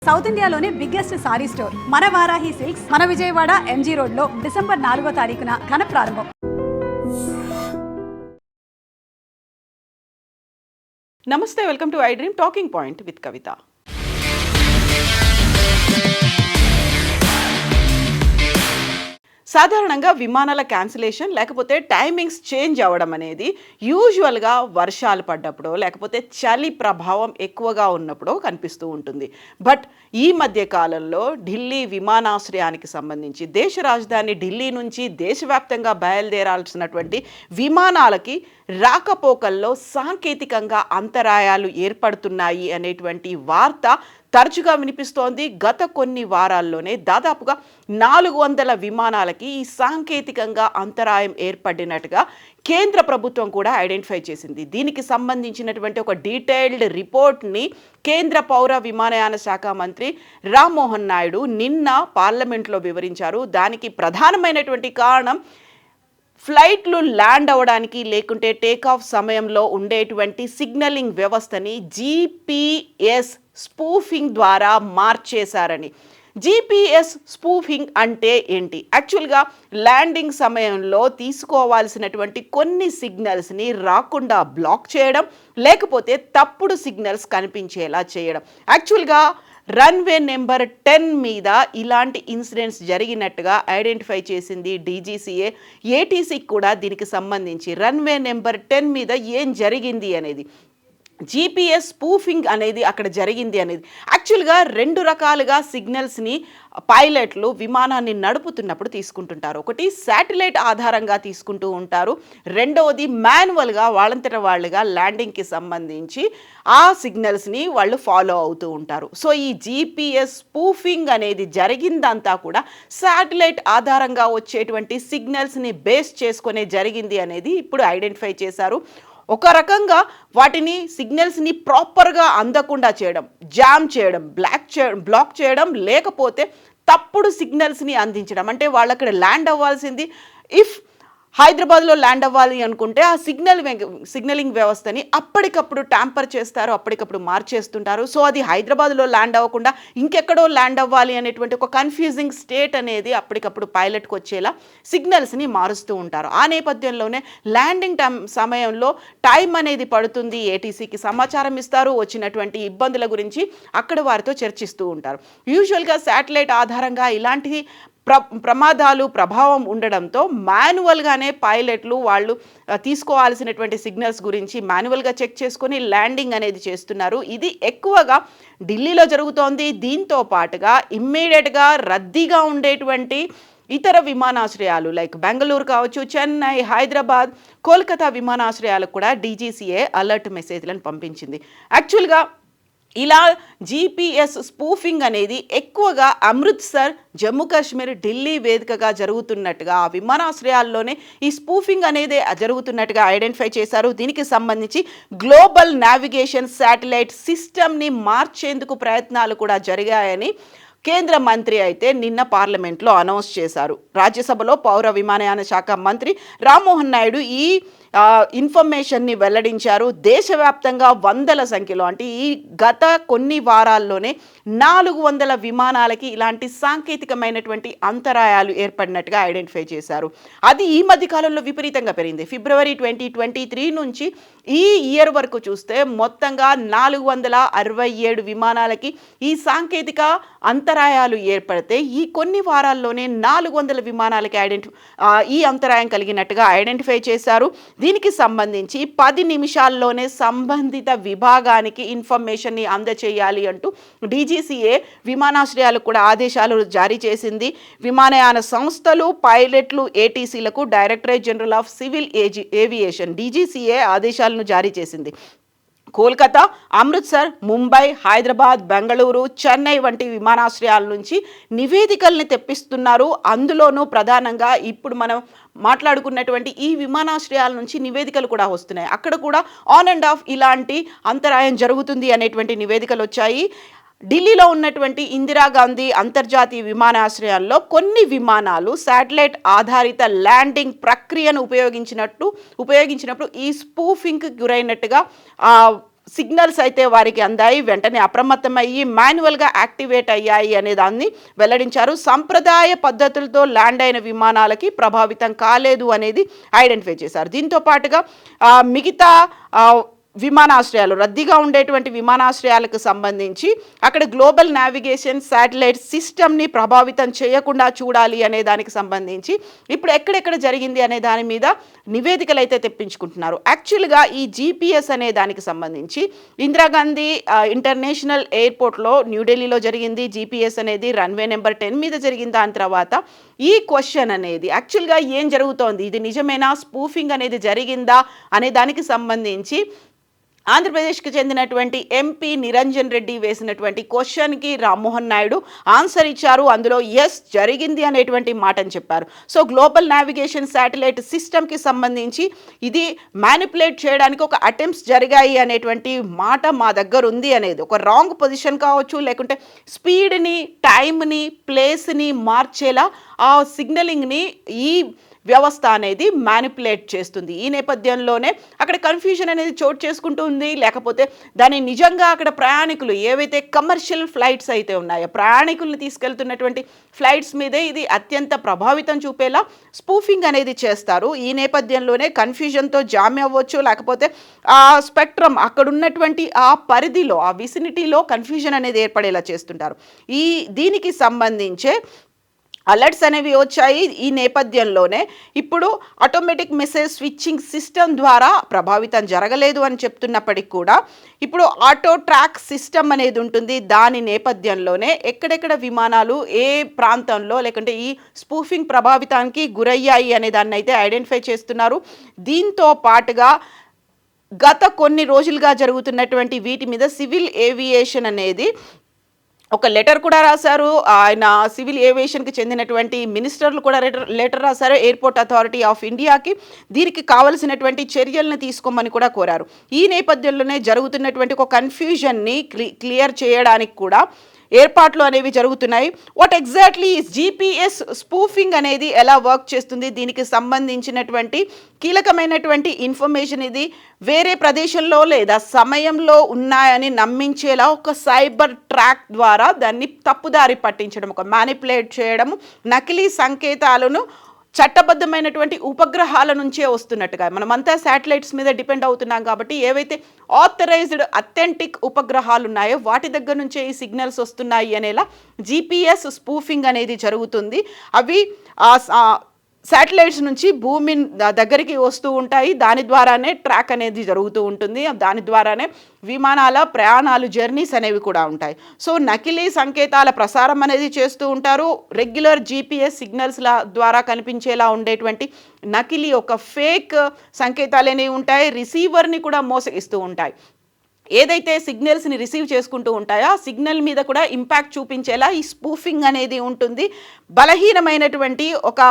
South ఇండియాలోనే biggest sorry store మన Varahi silks మన విజయవాడ ఎంజీ రోడ్ లో డిసెంబర్ 4వ తారీఖున ఘన ప్రారంభం. నమస్తే, welcome to I dream talking point with Kavitha. సాధారణంగా విమానాల క్యాన్సిలేషన్ లేకపోతే టైమింగ్స్ చేంజ్ అవ్వడం అనేది యూజువల్గా వర్షాలు పడ్డప్పుడో లేకపోతే చలి ప్రభావం ఎక్కువగా ఉన్నప్పుడో కనిపిస్తూ ఉంటుంది. బట్ ఈ మధ్య కాలంలో ఢిల్లీ విమానాశ్రయానికి సంబంధించి దేశ రాజధాని ఢిల్లీ నుంచి దేశవ్యాప్తంగా బయలుదేరాల్సినటువంటి విమానాలకి రాకపోకల్లో సాంకేతికంగా అంతరాయాలు ఏర్పడుతున్నాయి అనేటువంటి వార్త తరచుగా వినిపిస్తోంది. గత కొన్ని వారాల్లోనే దాదాపుగా 400 విమానాలకి ఈ సాంకేతికంగా అంతరాయం ఏర్పడినట్టుగా కేంద్ర ప్రభుత్వం కూడా ఐడెంటిఫై చేసింది. దీనికి సంబంధించినటువంటి ఒక డీటెయిల్డ్ రిపోర్ట్ని కేంద్ర పౌర విమానయాన శాఖ మంత్రి రామ్మోహన్ నాయుడు నిన్న పార్లమెంట్లో వివరించారు. దానికి ప్రధానమైనటువంటి కారణం ఫ్లైట్లు ల్యాండ్ అవ్వడానికి లేకుంటే టేకాఫ్ సమయంలో ఉండేటువంటి సిగ్నలింగ్ వ్యవస్థని GPS స్పూఫింగ్ ద్వారా మార్చేశారని. GPS స్పూఫింగ్ అంటే ఏంటి? యాక్చువల్గా ల్యాండింగ్ సమయంలో తీసుకోవాల్సినటువంటి కొన్ని సిగ్నల్స్ని రాకుండా బ్లాక్ చేయడం, లేకపోతే తప్పుడు సిగ్నల్స్ కనిపించేలా చేయడం. యాక్చువల్గా రన్వే నెంబర్ 10 మీద ఇలాంటి ఇన్సిడెంట్స్ జరిగినట్టుగా ఐడెంటిఫై చేసింది DGCA. ATCకి కూడా దీనికి సంబంధించి రన్వే నెంబర్ 10 మీద ఏం జరిగింది అనేది, GPS స్పూఫింగ్ అనేది అక్కడ జరిగింది అనేది. యాక్చువల్గా 2 రకాలుగా సిగ్నల్స్ని పైలట్లు విమానాన్ని నడుపుతున్నప్పుడు తీసుకుంటుంటారు. ఒకటి శాటిలైట్ ఆధారంగా తీసుకుంటూ ఉంటారు, రెండవది మాన్యువల్గా వాళ్ళంతట వాళ్ళుగా ల్యాండింగ్కి సంబంధించి ఆ సిగ్నల్స్ని వాళ్ళు ఫాలో అవుతూ ఉంటారు. సో ఈ GPS స్పూఫింగ్ అనేది జరిగిందంతా కూడా శాటిలైట్ ఆధారంగా వచ్చేటువంటి సిగ్నల్స్ని బేస్ చేసుకునే జరిగింది అనేది ఇప్పుడు ఐడెంటిఫై చేశారు. ఒక రకంగా వాటిని సిగ్నల్స్ని ప్రాపర్గా అందకుండా చేయడం, జామ్ చేయడం, బ్లాక్ చేయడం, లేకపోతే తప్పుడు సిగ్నల్స్ని అందించడం. అంటే వాళ్ళు అక్కడ ల్యాండ్ అవ్వాల్సింది ఇఫ్ హైదరాబాద్లో ల్యాండ్ అవ్వాలి అనుకుంటే ఆ సిగ్నలింగ్ వ్యవస్థని అప్పటికప్పుడు ట్యాంపర్ చేస్తారు, అప్పటికప్పుడు మార్చేస్తుంటారు. సో అది హైదరాబాద్లో ల్యాండ్ అవ్వకుండా ఇంకెక్కడో ల్యాండ్ అవ్వాలి అనేటువంటి ఒక కన్ఫ్యూజింగ్ స్టేట్ అనేది అప్పటికప్పుడు పైలట్కి వచ్చేలా సిగ్నల్స్ని మారుస్తూ ఉంటారు. ఆ నేపథ్యంలోనే ల్యాండింగ్ సమయంలో టైం అనేది పడుతుంది, ATCకి సమాచారం ఇస్తారు, వచ్చినటువంటి ఇబ్బందుల గురించి అక్కడ వారితో చర్చిస్తూ ఉంటారు. యూజువల్గా శాటిలైట్ ఆధారంగా ఇలాంటి ప్రమాదాలు ప్రభావం ఉండడంతో మాన్యువల్గానే పైలట్లు వాళ్ళు తీసుకోవాల్సినటువంటి సిగ్నల్స్ గురించి మాన్యువల్గా చెక్ చేసుకొని ల్యాండింగ్ అనేది చేస్తున్నారు. ఇది ఎక్కువగా ఢిల్లీలో జరుగుతోంది. దీంతో పాటుగా ఇమ్మీడియట్గా రద్దీగా ఉండేటువంటి ఇతర విమానాశ్రయాలు లైక్ బెంగళూరు కావచ్చు, చెన్నై, హైదరాబాద్, కోల్కతా విమానాశ్రయాలకు కూడా DGCA అలర్ట్ మెసేజ్లను పంపించింది. యాక్చువల్గా ఇలా GPS స్పూఫింగ్ అనేది ఎక్కువగా అమృత్సర్, జమ్మూ కాశ్మీర్, ఢిల్లీ వేదికగా జరుగుతున్నట్టుగా ఆ విమానాశ్రయాల్లోనే ఈ స్పూఫింగ్ అనేది జరుగుతున్నట్టుగా ఐడెంటిఫై చేశారు. దీనికి సంబంధించి గ్లోబల్ నావిగేషన్ శాటిలైట్ సిస్టమ్ని మార్చేందుకు ప్రయత్నాలు కూడా జరిగాయని కేంద్ర మంత్రి అయితే నిన్న పార్లమెంట్లో అనౌన్స్ చేశారు. రాజ్యసభలో పౌర విమానయాన శాఖ మంత్రి రామ్మోహన్ నాయుడు ఈ ఇన్ఫర్మేషన్ని వెల్లడించారు. దేశవ్యాప్తంగా వందల సంఖ్యలో, అంటే ఈ గత కొన్ని వారాల్లోనే 400 విమానాలకి ఇలాంటి సాంకేతికమైనటువంటి అంతరాయాలు ఏర్పడినట్టుగా ఐడెంటిఫై చేశారు. అది ఈ మధ్యకాలంలో విపరీతంగా పెరిగింది. ఫిబ్రవరి 2023 నుంచి ఈ ఇయర్ వరకు చూస్తే మొత్తంగా 467 విమానాలకి ఈ సాంకేతిక అంతరాయాలు ఏర్పడితే ఈ కొన్ని వారాల్లోనే 400 విమానాలకి ఈ అంతరాయం కలిగినట్టుగా ఐడెంటిఫై చేశారు. దీనికి సంబంధించి 10 నిమిషాల్లోనే సంబంధిత విభాగానికి ఇన్ఫర్మేషన్ని అందచేయాలి అంటూ DGCA విమానాశ్రయాలకు కూడా ఆదేశాలు జారీ చేసింది. విమానయాన సంస్థలు, పైలట్లు, ATCలకు directorate general of civil aviation DGCA ఆదేశాలను జారీ చేసింది. కోల్కతా, అమృత్సర్, ముంబై, హైదరాబాద్, బెంగళూరు, చెన్నై వంటి విమానాశ్రయాల నుంచి నివేదికల్ని తెప్పిస్తున్నారు. అందులోనూ ప్రధానంగా ఇప్పుడు మనం మాట్లాడుకున్నటువంటి ఈ విమానాశ్రయాల నుంచి నివేదికలు కూడా వస్తున్నాయి. అక్కడ కూడా ఆన్ అండ్ ఆఫ్ ఇలాంటి అంతరాయం జరుగుతుంది అనేటువంటి నివేదికలు వచ్చాయి. ఢిల్లీలో ఉన్నటువంటి ఇందిరాగాంధీ అంతర్జాతీయ విమానాశ్రయాల్లో కొన్ని విమానాలు శాటిలైట్ ఆధారిత ల్యాండింగ్ ప్రక్రియను ఉపయోగించినప్పుడు ఈ స్పూఫింగ్కి గురైనట్టుగా సిగ్నల్స్ అయితే వారికి అందాయి. వెంటనే అప్రమత్తమయ్యి మాన్యువల్గా యాక్టివేట్ అయ్యాయి అనే దాన్ని వెల్లడించారు. సంప్రదాయ పద్ధతులతో ల్యాండ్ అయిన విమానాలకి ప్రభావితం కాలేదు అనేది ఐడెంటిఫై చేశారు. దీంతో పాటుగా మిగతా విమానాశ్రయాలు, రద్దీగా ఉండేటువంటి విమానాశ్రయాలకు సంబంధించి అక్కడ గ్లోబల్ నావిగేషన్ శాటిలైట్ సిస్టమ్ని ప్రభావితం చేయకుండా చూడాలి అనే దానికి సంబంధించి ఇప్పుడు ఎక్కడెక్కడ జరిగింది అనే దాని మీద నివేదికలు అయితే తెప్పించుకుంటున్నారు. యాక్చువల్గా ఈ జీపీఎస్ అనే దానికి సంబంధించి ఇందిరాగాంధీ ఇంటర్నేషనల్ ఎయిర్పోర్ట్లో న్యూఢిల్లీలో జరిగింది. జీపీఎస్ అనేది రన్వే నెంబర్ 10 మీద జరిగింది. దాని తర్వాత ఈ క్వశ్చన్ అనేది యాక్చువల్గా ఏం జరుగుతోంది, ఇది నిజమేనా, స్పూఫింగ్ అనేది జరిగిందా అనే దానికి సంబంధించి ఆంధ్రప్రదేశ్కి చెందినటువంటి ఎంపీ నిరంజన్ రెడ్డి వేసినటువంటి క్వశ్చన్కి రామ్మోహన్ నాయుడు ఆన్సర్ ఇచ్చారు. అందులో ఎస్ జరిగింది అనేటువంటి మాటని చెప్పారు. సో గ్లోబల్ నావిగేషన్ శాటిలైట్ సిస్టమ్కి సంబంధించి ఇది మ్యానిపులేట్ చేయడానికి ఒక అటెంప్ట్స్ జరిగాయి అనేటువంటి మాట మా దగ్గర ఉంది అనేది, ఒక రాంగ్ పొజిషన్ కావచ్చు, లేకుంటే స్పీడ్ని, టైంని, ప్లేస్ని మార్చేలా ఆ సిగ్నలింగ్ని ఈ వ్యవస్థ అనేది మ్యానిపులేట్ చేస్తుంది. ఈ నేపథ్యంలోనే అక్కడ కన్ఫ్యూజన్ అనేది చోటు చేసుకుంటూ ఉంది. లేకపోతే దాన్ని నిజంగా అక్కడ ప్రయాణికులు ఏవైతే కమర్షియల్ ఫ్లైట్స్ అయితే ఉన్నాయో, ప్రయాణికుల్ని తీసుకెళ్తున్నటువంటి ఫ్లైట్స్ మీదే ఇది అత్యంత ప్రభావితం చూపేలా స్పూఫింగ్ అనేది చేస్తారు. ఈ నేపథ్యంలోనే కన్ఫ్యూజన్తో జామ్ అవ్వచ్చు, లేకపోతే ఆ స్పెక్ట్రమ్ అక్కడ ఉన్నటువంటి ఆ పరిధిలో, ఆ విసినిటీలో కన్ఫ్యూజన్ అనేది ఏర్పడేలా చేస్తుంటారు. దీనికి సంబంధించే అలర్ట్స్ అనేవి వచ్చాయి. ఈ నేపథ్యంలోనే ఇప్పుడు ఆటోమేటిక్ మెసేజ్ స్విచ్చింగ్ సిస్టమ్ ద్వారా ప్రభావితం జరగలేదు అని చెప్తున్నప్పటికీ కూడా ఇప్పుడు ఆటో ట్రాక్ సిస్టమ్ అనేది ఉంటుంది. దాని నేపథ్యంలోనే ఎక్కడెక్కడ విమానాలు ఏ ప్రాంతంలో లేకుంటే ఈ స్పూఫింగ్ ప్రభావితానికి గురయ్యాయి అనే దాన్ని అయితే ఐడెంటిఫై చేస్తున్నారు. దీంతో పాటుగా గత కొన్ని రోజులుగా జరుగుతున్నటువంటి వీటి మీద సివిల్ ఏవియేషన్ అనేది ఒక లెటర్ కూడా రాశారు. ఆయన సివిల్ ఏవియేషన్కి చెందినటువంటి మినిస్టర్లు కూడా లెటర్ రాశారు ఎయిర్పోర్ట్ అథారిటీ ఆఫ్ ఇండియాకి. దీనికి కావలసినటువంటి చర్యలను తీసుకోమని కూడా కోరారు. ఈ నేపథ్యంలోనే జరుగుతున్నటువంటి ఒక కన్ఫ్యూజన్ని క్లియర్ చేయడానికి కూడా ఏర్పాట్లు అనేవి జరుగుతున్నాయి. వాట్ ఎగ్జాక్ట్లీ జీపీఎస్ స్పూఫింగ్ అనేది ఎలా వర్క్ చేస్తుంది, దీనికి సంబంధించినటువంటి కీలకమైనటువంటి ఇన్ఫర్మేషన్ ఇది వేరే ప్రదేశంలో లేదా సమయంలో ఉన్నాయని నమ్మించేలా ఒక సైబర్ ట్రాక్ ద్వారా దాన్ని తప్పుదారి పట్టించడం, ఒక మ్యానిపులేట్ చేయడం, నకిలీ సంకేతాలను చట్టబద్ధమైనటువంటి ఉపగ్రహాల నుంచే వస్తున్నట్టుగా, మనమంతా శాటిలైట్స్ మీద డిపెండ్ అవుతున్నాం కాబట్టి ఏవైతే ఆథరైజ్డ్ అథెంటిక్ ఉపగ్రహాలు ఉన్నాయో వాటి దగ్గర నుంచే ఈ సిగ్నల్స్ వస్తున్నాయి అనేలా జీపీఎస్ స్పూఫింగ్ అనేది జరుగుతుంది. అవి శాటిలైట్స్ నుంచి భూమి దగ్గరికి వస్తూ ఉంటాయి. దాని ద్వారానే ట్రాక్ అనేది జరుగుతూ ఉంటుంది. దాని ద్వారానే విమానాల ప్రయాణాలు, జర్నీస్ అనేవి కూడా ఉంటాయి. సో నకిలీ సంకేతాల ప్రసారం అనేది చేస్తూ ఉంటారు. రెగ్యులర్ జీపీఎస్ సిగ్నల్స్ల ద్వారా కనిపించేలా ఉండేటువంటి నకిలీ ఒక ఫేక్ సంకేతాలు అనేవి ఉంటాయి. రిసీవర్ని కూడా మోసగిస్తూ ఉంటాయి. ఏదైతే సిగ్నల్స్ని రిసీవ్ చేసుకుంటూ ఉంటాయో ఆ సిగ్నల్ మీద కూడా ఇంపాక్ట్ చూపించేలా ఈ స్పూఫింగ్ అనేది ఉంటుంది. బలహీనమైనటువంటి ఒక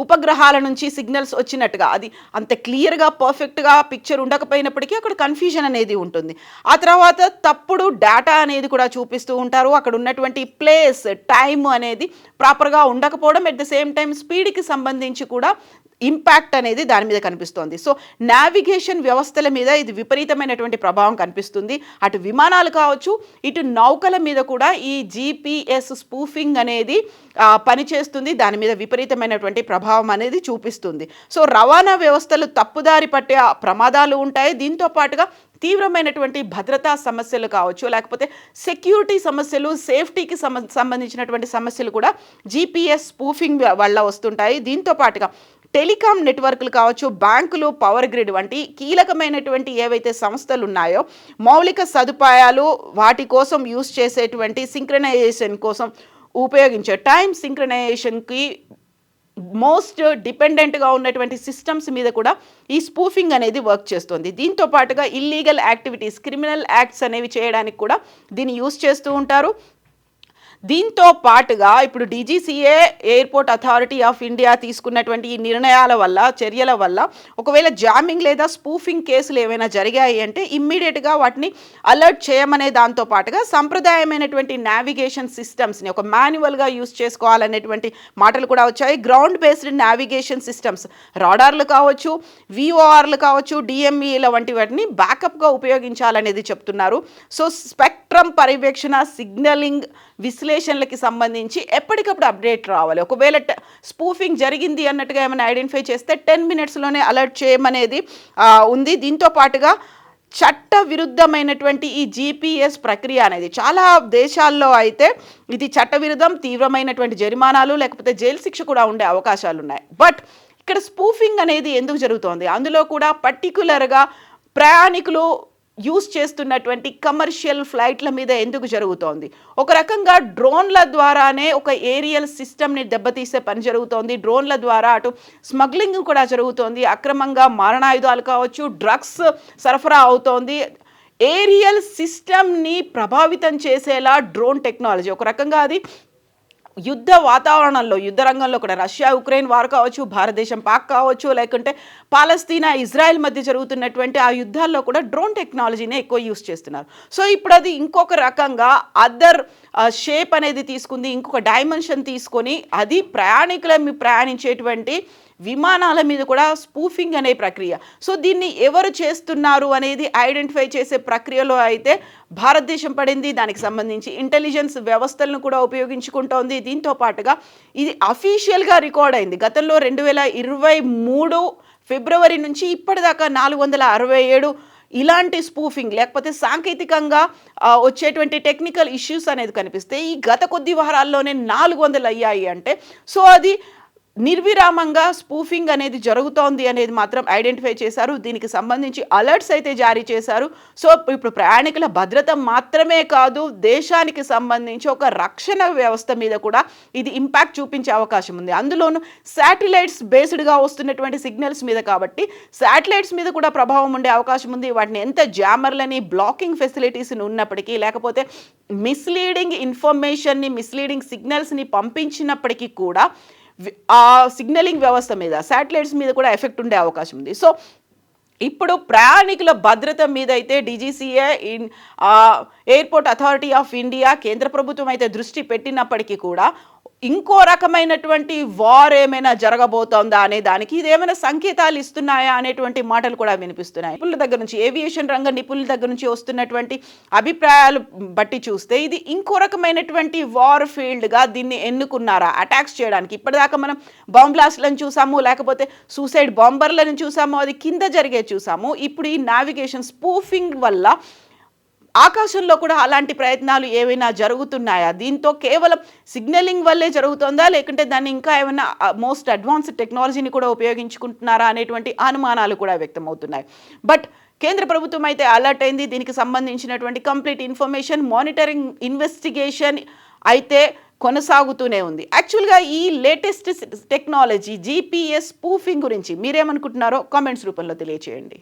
ఉపగ్రహాల నుంచి సిగ్నల్స్ వచ్చినట్టుగా, అది అంత క్లియర్గా పర్ఫెక్ట్గా పిక్చర్ ఉండకపోయినప్పటికీ అక్కడ కన్ఫ్యూజన్ అనేది ఉంటుంది. ఆ తర్వాత తప్పుడు డేటా అనేది కూడా చూపిస్తూ ఉంటారు. అక్కడ ఉన్నటువంటి ప్లేస్, టైం అనేది ప్రాపర్గా ఉండకపోవడం, ఎట్ ద సేమ్ టైం స్పీడ్కి సంబంధించి కూడా ఇంపాక్ట్ అనేది దాని మీద కనిపిస్తోంది. సో నావిగేషన్ వ్యవస్థల మీద ఇది విపరీతమైనటువంటి ప్రభావం కనిపిస్తుంది. అటు విమానాలు కావచ్చు, ఇటు నౌకల మీద కూడా ఈ జీపీఎస్ స్పూఫింగ్ అనేది పనిచేస్తుంది. దాని మీద విపరీతమైనటువంటి ప్రభావం అనేది చూపిస్తుంది. సో రవాణా వ్యవస్థలు తప్పుదారి పట్టే ప్రమాదాలు ఉంటాయి. దీంతో పాటుగా తీవ్రమైనటువంటి భద్రతా సమస్యలు కావచ్చు, లేకపోతే సెక్యూరిటీ సమస్యలు, సేఫ్టీకి సంబంధించినటువంటి సమస్యలు కూడా జీపీఎస్ స్పూఫింగ్ వల్ల వస్తుంటాయి. దీంతో పాటుగా టెలికాం నెట్వర్క్లు కావచ్చు, బ్యాంకులు, పవర్ గ్రిడ్ వంటి కీలకమైనటువంటి ఏవైతే సంస్థలు ఉన్నాయో మౌలిక సదుపాయాలు వాటి కోసం యూజ్ చేసేటువంటి సింక్రనైజేషన్ కోసం ఉపయోగించే టైం సింక్రనైజేషన్కి మోస్ట్ డిపెండెంట్గా ఉన్నటువంటి సిస్టమ్స్ మీద కూడా ఈ స్పూఫింగ్ అనేది వర్క్ చేస్తుంది. దీంతో పాటుగా ఇల్లీగల్ యాక్టివిటీస్, క్రిమినల్ యాక్ట్స్ అనేవి చేయడానికి కూడా దీన్ని యూజ్ చేస్తూ ఉంటారు. దీంతో పాటుగా ఇప్పుడు DGCA airport authority of India తీసుకున్నటువంటి ఈ నిర్ణయాల వల్ల, చర్యల వల్ల ఒకవేళ జామింగ్ లేదా స్పూఫింగ్ కేసులు ఏమైనా జరిగాయి అంటే ఇమ్మీడియట్గా వాటిని అలర్ట్ చేయమనే దాంతో పాటుగా సంప్రదాయమైనటువంటి నావిగేషన్ సిస్టమ్స్ని ఒక మాన్యువల్గా యూజ్ చేసుకోవాలనేటువంటి మాటలు కూడా వచ్చాయి. గ్రౌండ్ బేస్డ్ నావిగేషన్ సిస్టమ్స్, రాడార్లు కావచ్చు, విఓఆర్లు కావచ్చు, డిఎంఈల వంటి వాటిని బ్యాకప్గా ఉపయోగించాలనేది చెప్తున్నారు. సో స్పెక్ట్రమ్ పర్యవేక్షణ, సిగ్నలింగ్ విశ్లేషణలకి సంబంధించి ఎప్పటికప్పుడు అప్డేట్ రావాలి. ఒకవేళ స్పూఫింగ్ జరిగింది అన్నట్టుగా ఏమైనా ఐడెంటిఫై చేస్తే 10 minutesలోనే అలర్ట్ చేయమనేది ఉంది. దీంతో పాటుగా చట్ట విరుద్ధమైనటువంటి ఈ జీపీఎస్ ప్రక్రియ అనేది చాలా దేశాల్లో అయితే ఇది చట్టవిరుద్ధం, తీవ్రమైనటువంటి జరిమానాలు లేకపోతే జైలు శిక్ష కూడా ఉండే అవకాశాలు ఉన్నాయి. బట్ ఇక్కడ స్పూఫింగ్ అనేది ఎందుకు జరుగుతోంది? అందులో కూడా పర్టికులర్గా ప్రయాణికులు యూస్ చేస్తున్నటువంటి కమర్షియల్ ఫ్లైట్ల మీద ఎందుకు జరుగుతోంది? ఒక రకంగా డ్రోన్ల ద్వారానే ఒక ఏరియల్ సిస్టమ్ని దెబ్బతీసే పని జరుగుతోంది. డ్రోన్ల ద్వారా అటు స్మగ్లింగ్ కూడా జరుగుతోంది, అక్రమంగా మారణాయుధాలు కావచ్చు, డ్రగ్స్ సరఫరా అవుతోంది. ఏరియల్ సిస్టమ్ని ప్రభావితం చేసేలా డ్రోన్ టెక్నాలజీ ఒక రకంగా అది యుద్ధ వాతావరణంలో, యుద్ధ రంగంలో కూడా రష్యా ఉక్రెయిన్ వారు కావచ్చు, భారతదేశం పాక్ కావచ్చు, లేకుంటే పాలస్తీనా ఇజ్రాయెల్ మధ్య జరుగుతున్నటువంటి ఆ యుద్ధాల్లో కూడా డ్రోన్ టెక్నాలజీనే ఎక్కువ యూస్ చేస్తున్నారు. సో ఇప్పుడు అది ఇంకొక రకంగా అదర్ షేప్ అనేది తీసుకుంది, ఇంకొక డైమెన్షన్ తీసుకొని అది ప్రయాణించేటువంటి విమానాల మీద కూడా స్పూఫింగ్ అనే ప్రక్రియ. సో దీన్ని ఎవరు చేస్తున్నారు అనేది ఐడెంటిఫై చేసే ప్రక్రియలో అయితే భారతదేశం పడింది. దానికి సంబంధించి ఇంటెలిజెన్స్ వ్యవస్థలను కూడా ఉపయోగించుకుంటోంది. దీంతో పాటుగా ఇది అఫీషియల్గా రికార్డ్ అయింది. గతంలో 2023 ఫిబ్రవరి నుంచి ఇప్పటిదాకా 467 ఇలాంటి స్పూఫింగ్ లేకపోతే సాంకేతికంగా వచ్చేటువంటి టెక్నికల్ ఇష్యూస్ అనేది కనిపిస్తే ఈ గత కొద్ది వారాల్లోనే 400 అయ్యాయి అంటే సో అది నిర్విరామంగా స్పూఫింగ్ అనేది జరుగుతోంది అనేది మాత్రం ఐడెంటిఫై చేశారు. దీనికి సంబంధించి అలర్ట్స్ అయితే జారీ చేశారు. సో ఇప్పుడు ప్రయాణికుల భద్రత మాత్రమే కాదు, దేశానికి సంబంధించి ఒక రక్షణ వ్యవస్థ మీద కూడా ఇది ఇంపాక్ట్ చూపించే అవకాశం ఉంది. అందులోనూ శాటిలైట్స్ బేస్డ్గా వస్తున్నటువంటి సిగ్నల్స్ మీద కాబట్టి శాటిలైట్స్ మీద కూడా ప్రభావం ఉండే అవకాశం ఉంది. వాటిని ఎంత జామర్లని, బ్లాకింగ్ ఫెసిలిటీస్ని ఉన్నప్పటికీ లేకపోతే మిస్లీడింగ్ ఇన్ఫర్మేషన్ని, మిస్లీడింగ్ సిగ్నల్స్ని పంపించినప్పటికీ కూడా ఆ సిగ్నలింగ్ వ్యవస్థ మీద, శాటిలైట్స్ మీద కూడా ఎఫెక్ట్ ఉండే అవకాశం ఉంది. సో ఇప్పుడు ప్రయాణికుల భద్రత మీద అయితే DGCA airport authority of India కేంద్ర ప్రభుత్వం అయితే దృష్టి పెట్టినప్పటికీ కూడా ఇంకో రకమైనటువంటి వార్ ఏమైనా జరగబోతోందా అనే దానికి ఇదేమైనా సంకేతాలు ఇస్తున్నాయా అనేటువంటి మాటలు కూడా వినిపిస్తున్నాయి. నిపుణుల దగ్గర నుంచి, ఏవియేషన్ రంగ నిపుణుల దగ్గర నుంచి వస్తున్నటువంటి అభిప్రాయాలు బట్టి చూస్తే ఇది ఇంకో రకమైనటువంటి వార్ ఫీల్డ్గా దీన్ని ఎన్నుకున్నారా అటాక్స్ చేయడానికి? ఇప్పటిదాకా మనం బాంబ్ బ్లాస్ట్లను చూసాము, లేకపోతే సూసైడ్ బాంబర్లను చూసాము, అది కింద జరిగే చూసాము. ఇప్పుడు ఈ నావిగేషన్ స్పూఫింగ్ వల్ల ఆకాశంలో కూడా అలాంటి ప్రయత్నాలు ఏమైనా జరుగుతున్నాయా? దీంతో కేవలం సిగ్నలింగ్ వల్లే జరుగుతుందా, లేకుంటే దాన్ని ఇంకా ఏమైనా మోస్ట్ అడ్వాన్స్డ్ టెక్నాలజీని కూడా ఉపయోగించుకుంటున్నారా అనేటువంటి అనుమానాలు కూడా వ్యక్తమవుతున్నాయి. బట్ కేంద్ర ప్రభుత్వం అయితే అలర్ట్ అయింది. దీనికి సంబంధించినటువంటి కంప్లీట్ ఇన్ఫర్మేషన్, మానిటరింగ్, ఇన్వెస్టిగేషన్ అయితే కొనసాగుతూనే ఉంది. యాక్చువల్గా ఈ లేటెస్ట్ టెక్నాలజీ జీపీఎస్ స్పూఫింగ్ గురించి మీరేమనుకుంటున్నారో కామెంట్స్ రూపంలో తెలియచేయండి.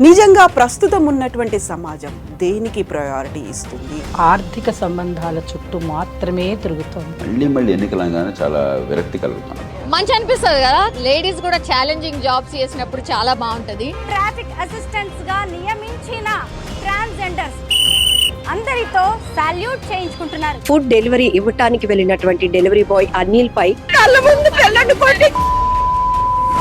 నిజంగా ప్రస్తుతం ఉన్నటువంటి సమాజం దేనికి ప్రయారిటీ ఇస్తుంది? ఆర్థిక సంబంధాల చుట్టూ మాత్రమే తిరుగుతుంది. మళ్ళీ ఎన్నికలంగానే చాలా విరక్తి కలుగుతాను. మంచి అనిపిస్తుంది కదా, లేడీస్ కూడా ఛాలెంజింగ్ జాబ్స్ చేసినప్పుడు చాలా బాగుంటది. ట్రాఫిక్ అసిస్టెంట్స్ గా నియమించిన ట్రాన్స్జెండర్స్ అందరితో సాల్యూట్ చేయించుకుంటున్నారు. ఫుడ్ డెలివరీ ఇవ్వటానికి వెళ్ళినటువంటి డెలివరీ బాయ్ అనిల్ పై కళ్ళ ముందు